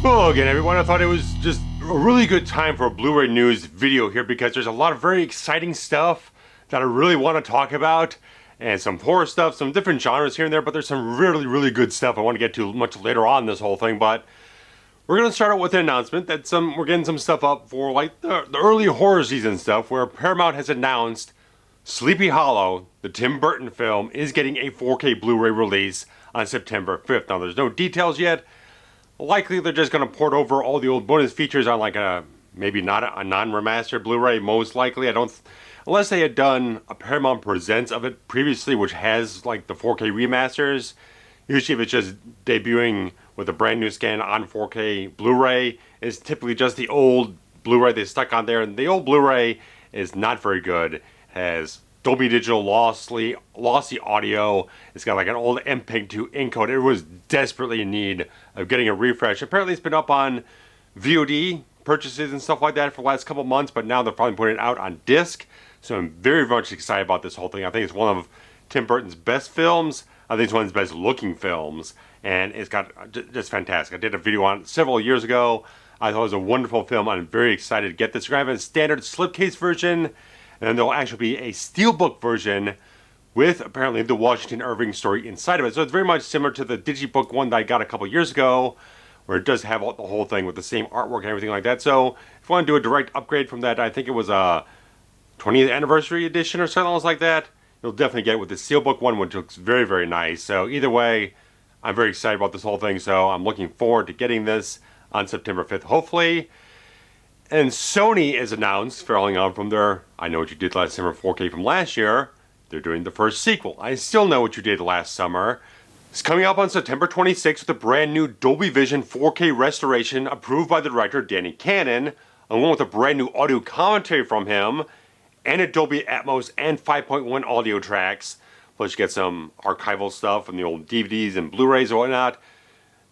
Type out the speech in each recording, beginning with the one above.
Hello again, everyone. I thought it was just a really good time for a Blu-ray news video here because there's a lot of very exciting stuff that I really want to talk about, and some horror stuff, some different genres here and there, but there's some really, really good stuff I want to get to much later on in this whole thing. But we're going to start out with an announcement that we're getting some stuff up for like the early horror season stuff, where Paramount has announced Sleepy Hollow, the Tim Burton film, is getting a 4K Blu-ray release on September 5th. Now, there's no details yet. Likely they're just going to port over all the old bonus features on like maybe not a non-remastered Blu-ray, most likely. Unless they had done a Paramount Presents of it previously, which has like the 4K remasters. Usually if it's just debuting with a brand new scan on 4K Blu-ray, it's typically just the old Blu-ray they stuck on there, and the old Blu-ray is not very good. It has Dolby Digital lossy audio. It's got like an old MPEG-2 encode. It was desperately in need of getting a refresh. Apparently it's been up on VOD purchases and stuff like that for the last couple months, but now they're probably putting it out on disc. So I'm very much excited about this whole thing. I think it's one of Tim Burton's best films. I think it's one of his best looking films, and it's got just fantastic. I did a video on it several years ago. I thought it was a wonderful film. I'm very excited to get this. We're going to have a standard slipcase version, and then there'll actually be a steelbook version with apparently the Washington Irving story inside of it. So it's very much similar to the Digibook one that I got a couple years ago, where it does have the whole thing with the same artwork and everything like that. So if you want to do a direct upgrade from that, I think it was a 20th anniversary edition or something else like that, you'll definitely get it with the steelbook one, which looks very, very nice. So either way, I'm very excited about this whole thing. So I'm looking forward to getting this on September 5th, hopefully. And Sony is announced, following on from their I Know What You Did Last Summer 4K from last year, they're doing the first sequel. I Still Know What You Did Last Summer. It's coming up on September 26th with a brand new Dolby Vision 4K restoration approved by the director Danny Cannon, along with a brand new audio commentary from him, and a Dolby Atmos and 5.1 audio tracks. Plus you get some archival stuff from the old DVDs and Blu-rays and whatnot.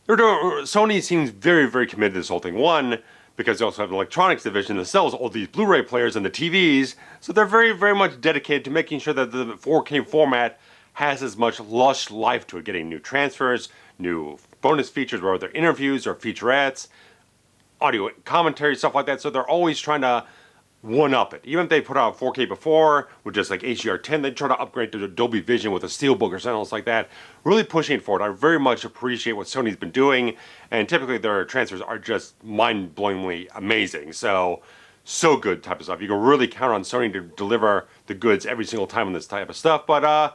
Sony seems very, very committed to this whole thing. One, because they also have an electronics division that sells all these Blu-ray players and the TVs, so they're very, very much dedicated to making sure that the 4K format has as much lush life to it, getting new transfers, new bonus features, whether they're interviews or featurettes, audio commentary, stuff like that. So they're always trying to one-up it. Even if they put out 4K before, with just like HDR10, they try to upgrade to the Dolby Vision with a steelbook or something else like that. Really pushing it forward. I very much appreciate what Sony's been doing, and typically their transfers are just mind-blowingly amazing. So good type of stuff. You can really count on Sony to deliver the goods every single time on this type of stuff. But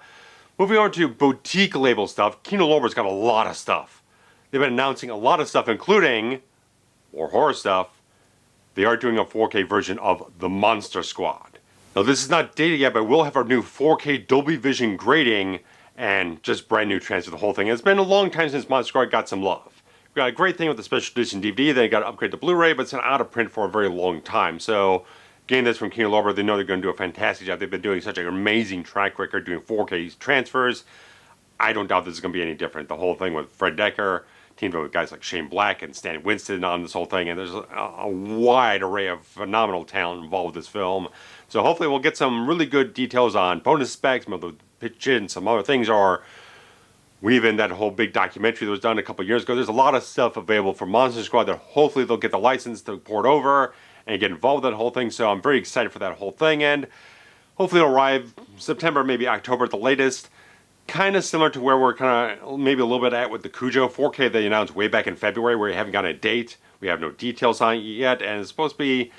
moving on to boutique label stuff, Kino Lorber's got a lot of stuff. They've been announcing a lot of stuff, including more horror stuff. They are doing a 4K version of The Monster Squad. Now this is not dated yet, but we'll have our new 4K Dolby Vision grading and just brand new transfer of the whole thing. It's been a long time since Monster Squad got some love. We got a great thing with the special edition DVD, they got to upgrade to Blu-ray, but it's been out of print for a very long time. So getting this from Kino Lorber, they know they're going to do a fantastic job. They've been doing such an amazing track record doing 4K transfers. I don't doubt this is going to be any different. The whole thing with Fred Decker, teamed up with guys like Shane Black and Stan Winston on this whole thing, and there's a wide array of phenomenal talent involved with this film. So hopefully we'll get some really good details on bonus specs, maybe they'll pitch in some other things, or weave in that whole big documentary that was done a couple years ago. There's a lot of stuff available for Monster Squad that hopefully they'll get the license to port over and get involved with that whole thing. So I'm very excited for that whole thing, and hopefully it'll arrive September, maybe October at the latest. Kind of similar to where we're kind of maybe a little bit at with the Cujo 4K they announced way back in February, where you haven't got a date. We have no details on it yet, and it's supposed to be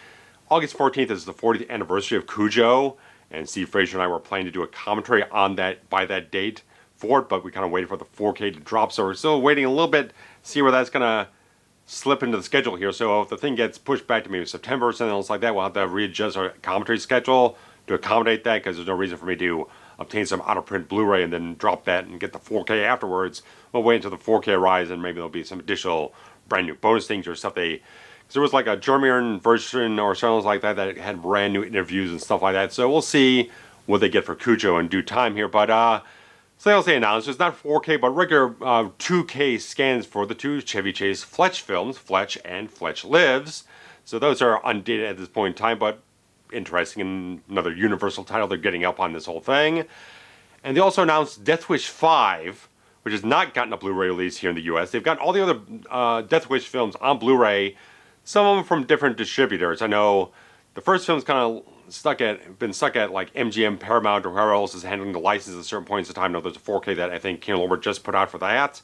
August 14th is the 40th anniversary of Cujo, and Steve Fraser and I were planning to do a commentary on that by that date for it, but we kind of waited for the 4K to drop, so we're still waiting a little bit, see where that's going to slip into the schedule here. So if the thing gets pushed back to maybe September or something else like that, we'll have to readjust our commentary schedule to accommodate that, because there's no reason for me to obtain some out-of-print Blu-ray and then drop that and get the 4K afterwards. We'll wait until the 4K arrives, and maybe there'll be some additional brand new bonus things or stuff. Because there was like a German version or something like that that had brand new interviews and stuff like that. So we'll see what they get for Cujo in due time here. But so else they announced, it's not 4K, but regular 2K scans for the two Chevy Chase Fletch films, Fletch and Fletch Lives. So those are undated at this point in time, but interesting, and another Universal title they're getting up on this whole thing. And they also announced Death Wish 5, which has not gotten a Blu-ray release here in the US. They've got all the other Death Wish films on Blu-ray, some of them from different distributors. I know the first film's kind of been stuck at like MGM, Paramount, or whoever else is handling the license at certain points of time. Now there's a 4K that I think Kino Lorber just put out for that,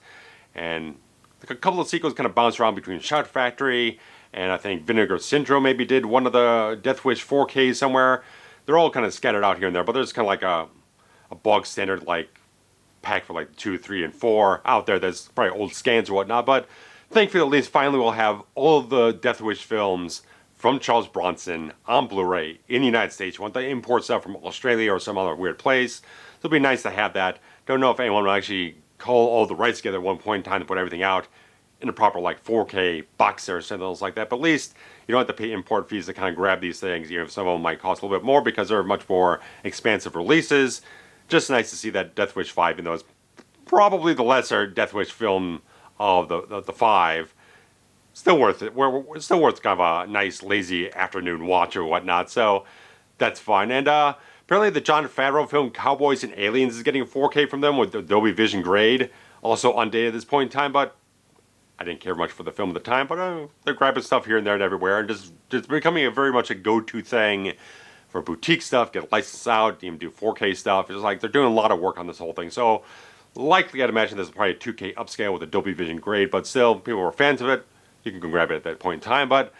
and a couple of sequels kind of bounce around between Shout Factory and I think Vinegar Syndrome maybe did one of the Death Wish 4Ks somewhere. They're all kind of scattered out here and there, but there's kind of like a bog standard like pack for like 2, 3, and 4 out there. There's probably old scans or whatnot, but thankfully at least finally we'll have all of the Death Wish films from Charles Bronson on Blu-ray in the United States. You want the import stuff from Australia or some other weird place. So it'll be nice to have that. Don't know if anyone will actually call all the rights together at one point in time to put everything out in a proper like 4K box set or something else like that. But at least you don't have to pay import fees to kind of grab these things. You know, some of them might cost a little bit more because they're much more expansive releases. Just nice to see that Death Wish 5, even though it's probably the lesser Death Wish film of the 5, still worth it. It's still worth kind of a nice lazy afternoon watch or whatnot. So that's fine. And apparently the Jon Favreau film Cowboys and Aliens is getting a 4K from them with Dolby Vision grade, also undated at this point in time. But I didn't care much for the film at the time. But they're grabbing stuff here and there and everywhere, and just becoming very much a go-to thing for boutique stuff. Get licensed out, even do 4K stuff. It's like they're doing a lot of work on this whole thing. So likely I'd imagine this is probably a 2K upscale with a Dolby Vision grade. But still, people were fans of it. You can go grab it at that point in time. But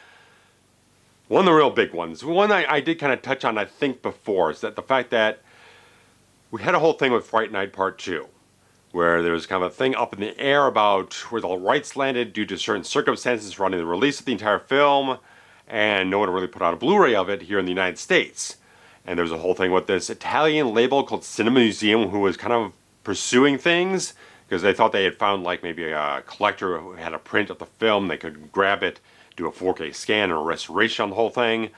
one of the real big ones, one I did kind of touch on I think before, is that the fact that we had a whole thing with Fright Night Part 2, where there was kind of a thing up in the air about where the rights landed due to certain circumstances surrounding the release of the entire film, and no one really put out a Blu-ray of it here in the United States. And there was a whole thing with this Italian label called Cinema Museum who was kind of pursuing things because they thought they had found like maybe a collector who had a print of the film. They could grab it, do a 4K scan or a restoration on the whole thing.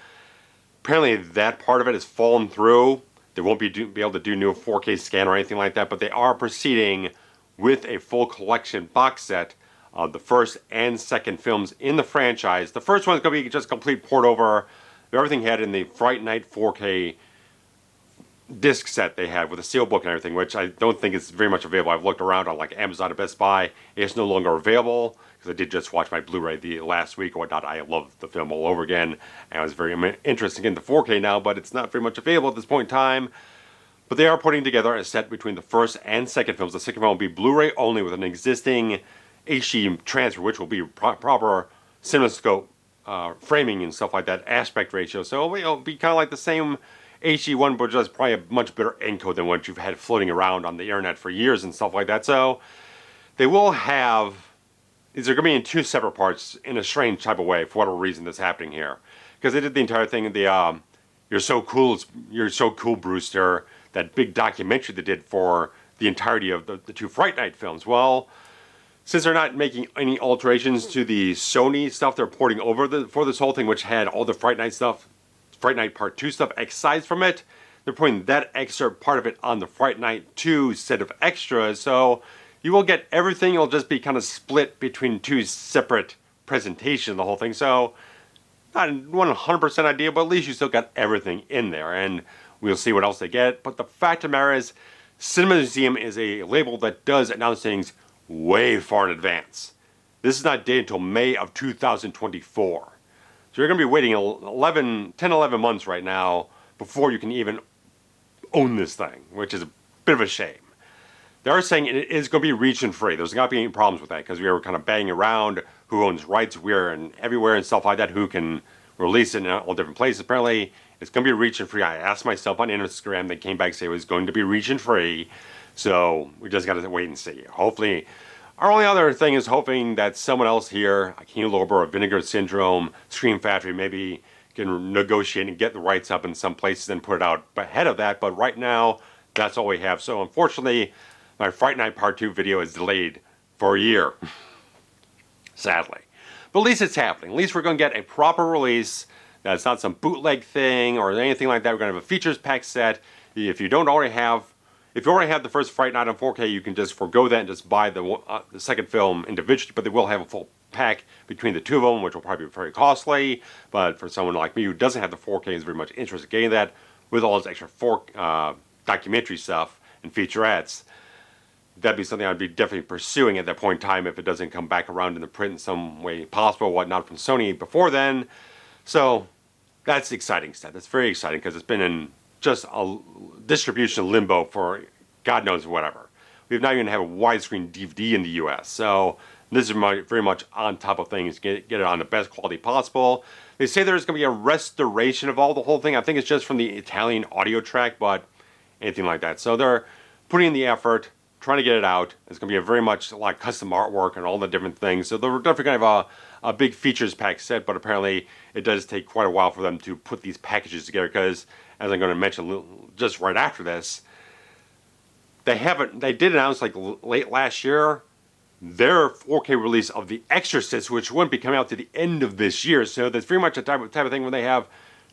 Apparently that part of it has fallen through. They won't be able to do new 4K scan or anything like that, but they are proceeding with a full collection box set of the first and second films in the franchise. The first one is going to be just a complete port over of everything had in the Fright Night 4K disc set they had with a steelbook and everything, which I don't think is very much available. I've looked around on like Amazon or Best Buy. It's no longer available because I did just watch my Blu-ray the last week or whatnot. I love the film all over again, and I was very interested in the 4K now, but it's not very much available at this point in time. But they are putting together a set between the first and second films. The second film will be Blu-ray only with an existing HD transfer, which will be proper CinemaScope framing and stuff like that, aspect ratio. So it'll be kind of like the same HD one, but just probably a much better encode than what you've had floating around on the internet for years and stuff like that. So they will have, these are going to be in two separate parts in a strange type of way for whatever reason that's happening here. Because they did the entire thing, the You're So Cool, Brewster, that big documentary they did for the entirety of the two Fright Night films. Well, since they're not making any alterations to the Sony stuff they're porting over for this whole thing, which had all the Fright Night stuff, Fright Night Part 2 stuff excised from it, they're putting that extra part of it on the Fright Night 2 set of extras, so you will get everything. It'll just be kind of split between two separate presentations of the whole thing, so not 100% ideal, but at least you still got everything in there, and we'll see what else they get. But the fact of the matter is, Cinema Museum is a label that does announce things way far in advance. This is not dated until May of 2024. So you're going to be waiting 10, 11 months right now before you can even own this thing, which is a bit of a shame. They are saying it is going to be region-free. There's not going to be any problems with that because we were kind of banging around who owns rights where and everywhere and stuff like that, who can release it in all different places. Apparently, it's going to be region-free. I asked myself on Instagram. They came back and said it was going to be region-free. So we just got to wait and see. Hopefully, our only other thing is hoping that someone else here, Kino Lorber or Vinegar Syndrome, Scream Factory, maybe can negotiate and get the rights up in some places and put it out ahead of that. But right now, that's all we have. So unfortunately, my Fright Night Part 2 video is delayed for a year. Sadly. But at least it's happening. At least we're going to get a proper release. That's not some bootleg thing or anything like that. We're going to have a features pack set. If you already have the first Fright Night on 4K, you can just forgo that and just buy the second film individually, but they will have a full pack between the two of them, which will probably be very costly. But for someone like me who doesn't have the 4K and is very much interested in getting that with all this extra documentary stuff and featurettes, that'd be something I'd be definitely pursuing at that point in time if it doesn't come back around in the print in some way possible, whatnot, from Sony before then. So that's exciting stuff. That's very exciting because it's been in just a distribution limbo for God knows whatever. We've not even had a widescreen DVD in the US. So this is very much on top of things, get it on the best quality possible. They say there's going to be a restoration of the whole thing. I think it's just from the Italian audio track, but anything like that. So they're putting in the effort, trying to get it out. It's going to be a very much like custom artwork and all the different things. So they're definitely going to have a big features pack set, but apparently it does take quite a while for them to put these packages together because, as I'm going to mention just right after this, they did announce like late last year their 4K release of The Exorcist, which wouldn't be coming out to the end of this year. So that's very much a type of thing where they have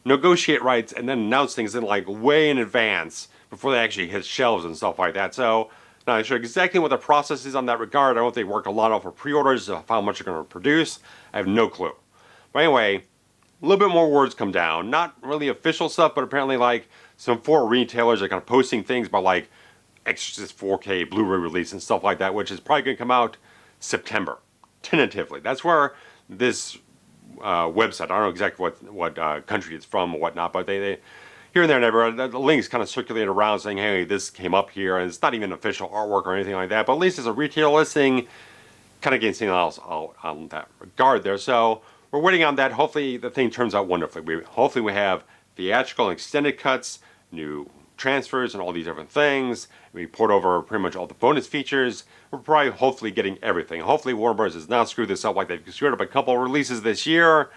negotiate rights and then announce things in like way in advance before they actually hit shelves and stuff like that. So not really sure exactly what the process is on that regard. I don't think they work a lot off of pre-orders of how much they're going to produce. I have no clue. But anyway, a little bit more words come down. Not really official stuff, but apparently like some 4 retailers are kind of posting things about like Exorcist 4K Blu-ray release and stuff like that, which is probably going to come out September, tentatively. That's where this website, I don't know exactly what country it's from or whatnot, but they here and there and everywhere, the links kind of circulate around saying, hey, this came up here, and it's not even official artwork or anything like that, but at least it's a retail listing, kind of getting something else out on that regard there. So we're waiting on that. Hopefully the thing turns out wonderfully. Hopefully we have theatrical and extended cuts, new transfers and all these different things. We port over pretty much all the bonus features. We're probably hopefully getting everything. Hopefully Warner Bros. Does not screw this up like they've screwed up a couple of releases this year.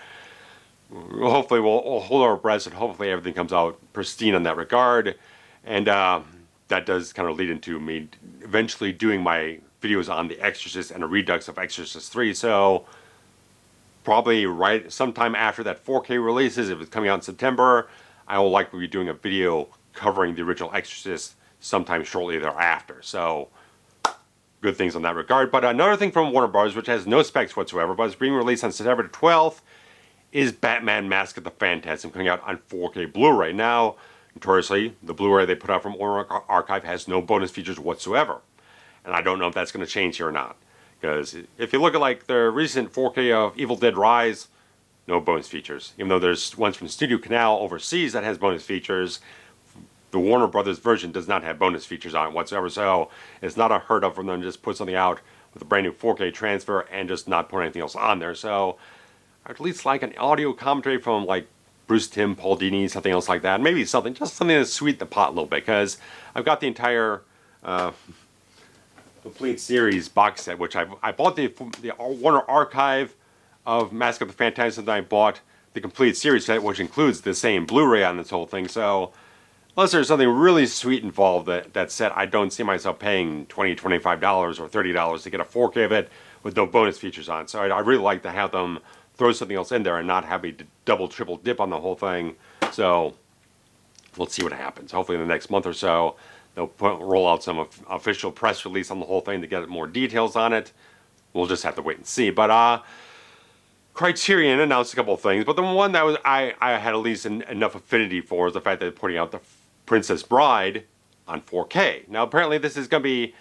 Hopefully we'll hold our breath and hopefully everything comes out pristine in that regard. And that does kind of lead into me eventually doing my videos on The Exorcist and a redux of Exorcist 3. So probably right sometime after that 4K releases, if it's coming out in September, I will likely be doing a video covering the original Exorcist sometime shortly thereafter. So good things on that regard. But another thing from Warner Bros., which has no specs whatsoever, but is being released on September 12th, is Batman Mask of the Phantasm, coming out on 4K Blu-ray. Now, notoriously, the Blu-ray they put out from Warner Archive has no bonus features whatsoever. And I don't know if that's going to change here or not. Because if you look at like the recent 4K of Evil Dead Rise, no bonus features. Even though there's ones from Studio Canal overseas that has bonus features, the Warner Brothers version does not have bonus features on it whatsoever, so it's not unheard of for them to just put something out with a brand new 4K transfer and just not put anything else on there. So I'd at least like an audio commentary from like Bruce Timm, Paul Dini, something else like that. Maybe something to sweeten the pot a little bit, because I've got the entire complete series box set, which I bought the Warner Archive of Mask of the Phantasm, and I bought the complete series set, which includes the same Blu-ray on this whole thing. So unless there's something really sweet involved that set, I don't see myself paying $20, $25 or $30 to get a 4K of it with no bonus features on. So I really like to have them throw something else in there and not have me double, triple dip on the whole thing. So we'll see what happens. Hopefully in the next month or so, they'll roll out some official press release on the whole thing to get more details on it. We'll just have to wait and see. But Criterion announced a couple of things, but the one that I had at least enough affinity for is the fact that they're putting out the Princess Bride on 4K. Now apparently this is going to be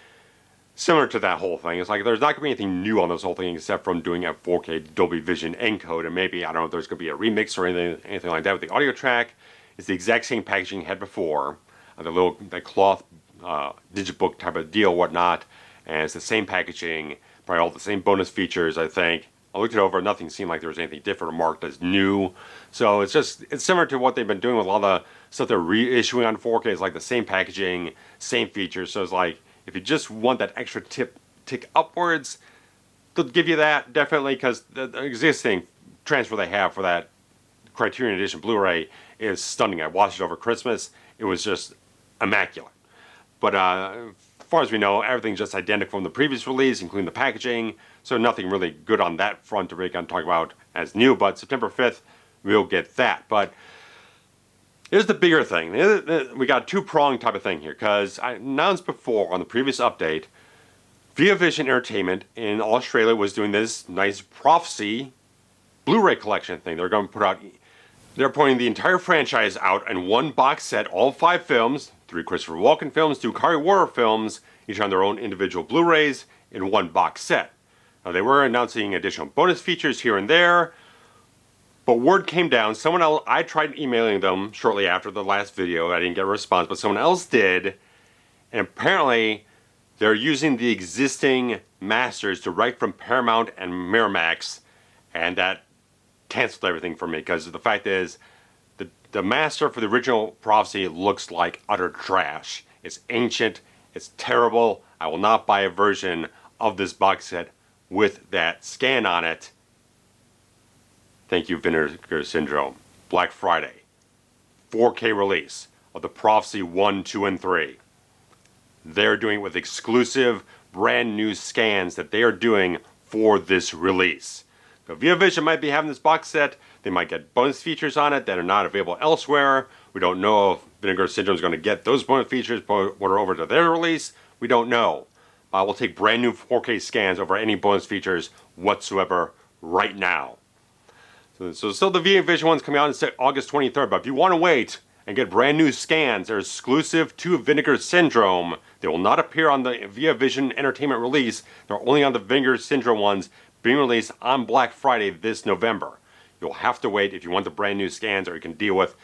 similar to that whole thing. It's like there's not going to be anything new on this whole thing except from doing a 4K Dolby Vision encode, and maybe, I don't know if there's going to be a remix or anything like that with the audio track. It's the exact same packaging you had before, the cloth digibook type of deal, whatnot, and it's the same packaging, probably all the same bonus features, I think. I looked it over, nothing seemed like there was anything different or marked as new. So it's similar to what they've been doing with a lot of the stuff they're reissuing on 4K. It's like the same packaging, same features. So it's like, if you just want that extra tick upwards, they'll give you that, definitely, because the existing transfer they have for that Criterion Edition Blu-ray is stunning. I watched it over Christmas. It was just immaculate. But as far as we know, everything's just identical from the previous release, including the packaging. So nothing really good on that front to really kind of talk about as new. But September 5th, we'll get that. But here's the bigger thing. We got a two-pronged type of thing here, because I announced before on the previous update, ViaVision Entertainment in Australia was doing this nice Prophecy Blu-ray collection thing. They're going to they're putting the entire franchise out in one box set, all 5 films, 3 Christopher Walken films, 2 Kari Horror films, each on their own individual Blu-rays in one box set. Now they were announcing additional bonus features here and there, but word came down, someone else, I tried emailing them shortly after the last video, I didn't get a response, but someone else did, and apparently they're using the existing masters direct from Paramount and Miramax, and that canceled everything for me, because the fact is, the master for the original Prophecy looks like utter trash. It's ancient, it's terrible, I will not buy a version of this box set with that scan on it. Thank you, Vinegar Syndrome. Black Friday, 4K release of the Prophecy 1, 2, and 3. They're doing it with exclusive, brand new scans that they are doing for this release. So Via Vision might be having this box set. They might get bonus features on it that are not available elsewhere. We don't know if Vinegar Syndrome is going to get those bonus features put over to their release. We don't know. I will take brand new 4K scans over any bonus features whatsoever right now. So still the Via Vision one's coming out on August 23rd, but if you want to wait and get brand new scans, they're exclusive to Vinegar Syndrome. They will not appear on the Via Vision Entertainment release. They're only on the Vinegar Syndrome ones being released on Black Friday this November. You'll have to wait if you want the brand new scans, or you can deal with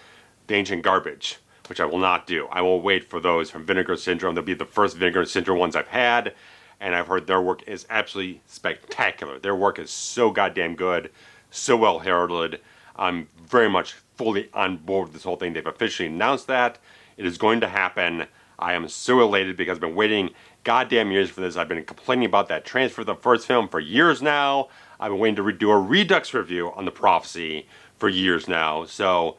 the ancient garbage, which I will not do. I will wait for those from Vinegar Syndrome. They'll be the first Vinegar Syndrome ones I've had, and I've heard their work is absolutely spectacular. Their work is so goddamn good, so well heralded. I'm very much fully on board with this whole thing. They've officially announced that. It is going to happen. I am so elated because I've been waiting goddamn years for this. I've been complaining about that transfer of the first film for years now. I've been waiting to do a Redux review on the Prophecy for years now. So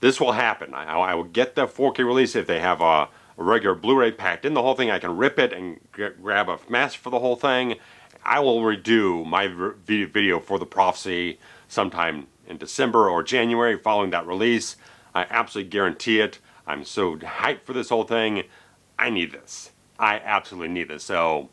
this will happen. I will get the 4K release if they have a regular Blu-ray packed in the whole thing. I can rip it and grab a master for the whole thing. I will redo my video for the Prophecy sometime in December or January following that release. I absolutely guarantee it. I'm so hyped for this whole thing. I need this. I absolutely need this. So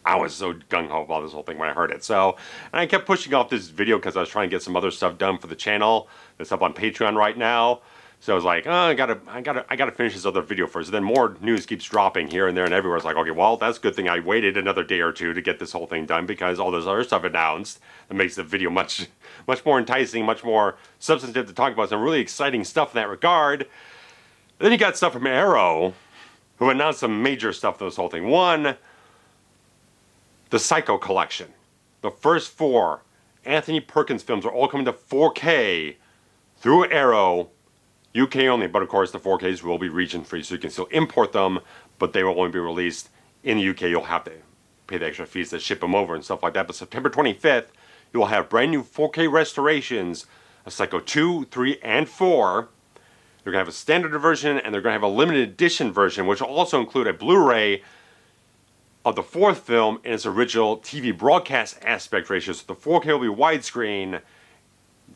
I was so gung-ho about this whole thing when I heard it. So, and I kept pushing off this video because I was trying to get some other stuff done for the channel. That's up on Patreon right now. So I was like, oh, I gotta finish this other video first. And then more news keeps dropping here and there and everywhere. It's like, okay, well, that's a good thing I waited another day or two to get this whole thing done, because all this other stuff announced that makes the video much more enticing, much more substantive to talk about. Some really exciting stuff in that regard. Then you got stuff from Arrow, who announced some major stuff for this whole thing. One, the Psycho Collection. The first 4 Anthony Perkins films are all coming to 4K through Arrow, UK only, but of course the 4Ks will be region free, so you can still import them, but they will only be released in the UK. You'll have to pay the extra fees to ship them over and stuff like that. But September 25th, you will have brand new 4K restorations of Psycho 2, 3, and 4. They're going to have a standard version, and they're going to have a limited edition version, which will also include a Blu-ray of the 4th film in its original TV broadcast aspect ratio. So the 4K will be widescreen.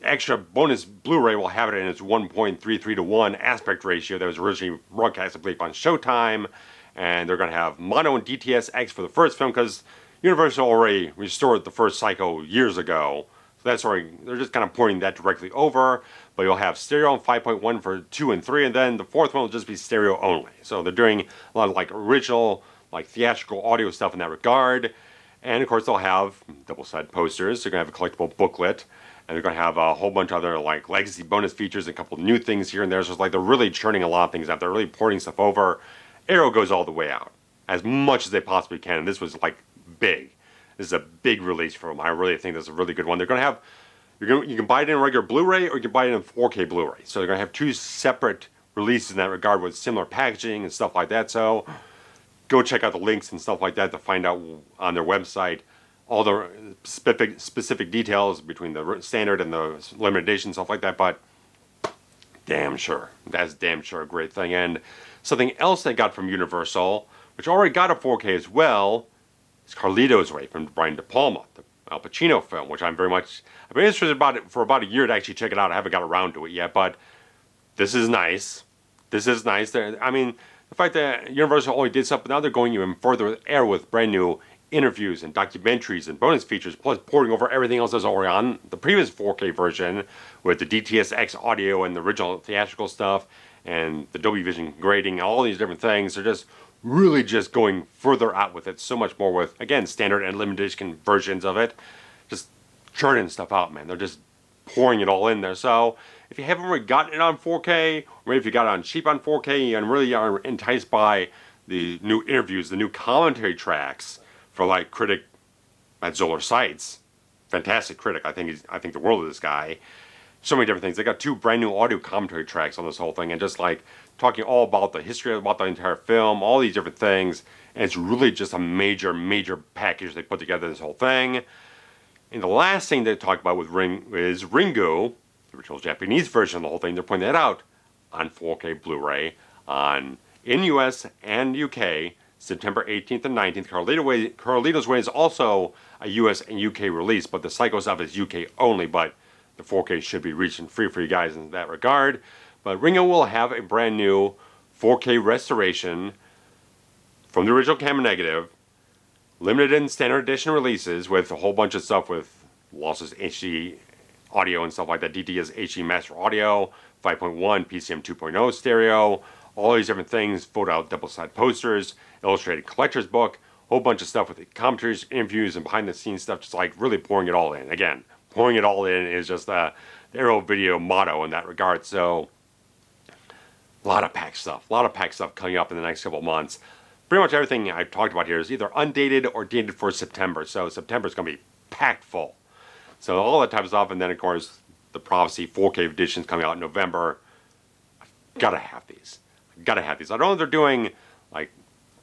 Extra bonus Blu-ray will have it in its 1.33 to 1 aspect ratio that was originally broadcast, I believe, on Showtime. And they're going to have mono and dts-x for the first film, because Universal already restored the first Psycho years ago. So that's already, they're just kind of porting that directly over. But you'll have stereo and 5.1 for 2 and 3, and then the 4th one will just be stereo only. So they're doing a lot of like original, like theatrical audio stuff in that regard. And of course they'll have double-sided posters. They're going to have a collectible booklet. And they're going to have a whole bunch of other like legacy bonus features and a couple of new things here and there. So it's like they're really churning a lot of things out. They're really porting stuff over. Arrow goes all the way out, as much as they possibly can. And this was like big. This is a big release for them. I really think this is a really good one. They're going to have, you can buy it in a regular Blu-ray, or you can buy it in 4K Blu-ray. So they're going to have 2 separate releases in that regard with similar packaging and stuff like that. So go check out the links and stuff like that to find out on their website all the specific details between the standard and the limited edition, stuff like that. But damn sure, that's damn sure a great thing. And something else they got from Universal, which already got a 4K as well, is Carlito's Way from Brian De Palma, the Al Pacino film, which I've been interested about it for about a year to actually check it out. I haven't got around to it yet, but this is nice. This is nice. I mean, the fact that Universal only did something, now they're going even further with Air with brand new interviews and documentaries and bonus features, plus porting over everything else that's already on the previous 4K version with the dts-x audio and the original theatrical stuff, and the Dolby Vision grading, all these different things. They're just really just going further out with it, so much more with, again, standard and limited edition versions of it. Just churning stuff out, man. They're just pouring it all in there. So if you haven't really gotten it on 4K, or maybe if you got it on cheap on 4K and really are enticed by the new interviews, the new commentary tracks for like critic at Zoller Sights, fantastic critic. I think the world of this guy. So many different things. They got 2 brand new audio commentary tracks on this whole thing, and just like talking all about the history, about the entire film, all these different things. And it's really just a major, major package they put together, this whole thing. And the last thing they talked about with is Ringu, the original Japanese version of the whole thing. They're putting that out on 4K Blu-ray in US and UK, September 18th and 19th. Carlito's Way is also a US and UK release, but the Psycho stuff is UK only, but the 4K should be reaching free for you guys in that regard. But Ringu will have a brand new 4K restoration from the original camera negative, limited and standard edition releases with a whole bunch of stuff with lossless HD audio and stuff like that, dts-x master audio, 5.1 PCM 2.0 stereo, all these different things, photo out double-side posters, illustrated collector's book, whole bunch of stuff with the commentaries, interviews, and behind-the-scenes stuff, just like really pouring it all in. Again, pouring it all in is just the Arrow Video motto in that regard. So a lot of packed stuff coming up in the next couple of months. Pretty much everything I've talked about here is either undated or dated for September. So September is going to be packed full. So all that type of stuff, and then of course the Prophecy 4K editions coming out in November. I've got to have these. I don't know if they're doing like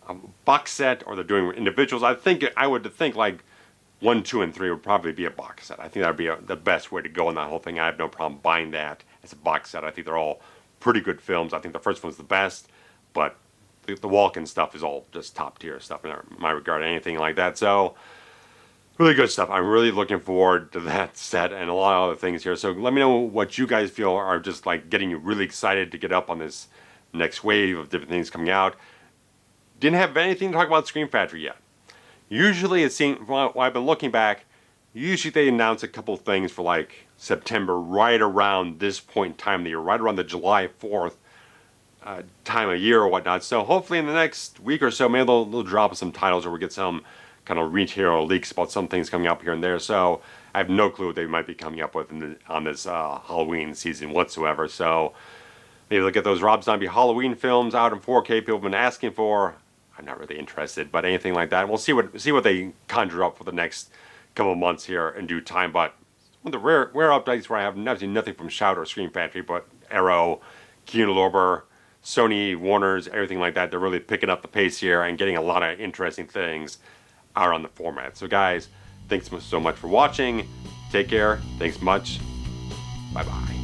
a box set or they're doing individuals. I would think like 1, 2, and 3 would probably be a box set. I think that would be the best way to go in that whole thing. I have no problem buying that as a box set. I think they're all pretty good films. I think the first one's the best, but the Walken stuff is all just top tier stuff in my regard, anything like that. So really good stuff. I'm really looking forward to that set and a lot of other things here. So let me know what you guys feel are just like getting you really excited to get up on this next wave of different things coming out. Didn't have anything to talk about Scream Factory yet. Usually it seems, while I've been looking back, usually they announce a couple things for like September right around this point in time of the year, right around the July 4th time of year or whatnot. So hopefully in the next week or so, maybe they'll drop some titles or we get some kind of retail leaks about some things coming up here and there. So I have no clue what they might be coming up with on this Halloween season whatsoever. So maybe they'll get those Rob Zombie Halloween films out in 4K people have been asking for. I'm not really interested, but anything like that. We'll see what they conjure up for the next couple of months here in due time. But one of the rare updates where I have nothing from Shout or Scream Factory, but Arrow, Kino, Lorber, Sony, Warner's, everything like that. They're really picking up the pace here and getting a lot of interesting things out on the format. So guys, thanks so much for watching. Take care. Thanks much. Bye-bye.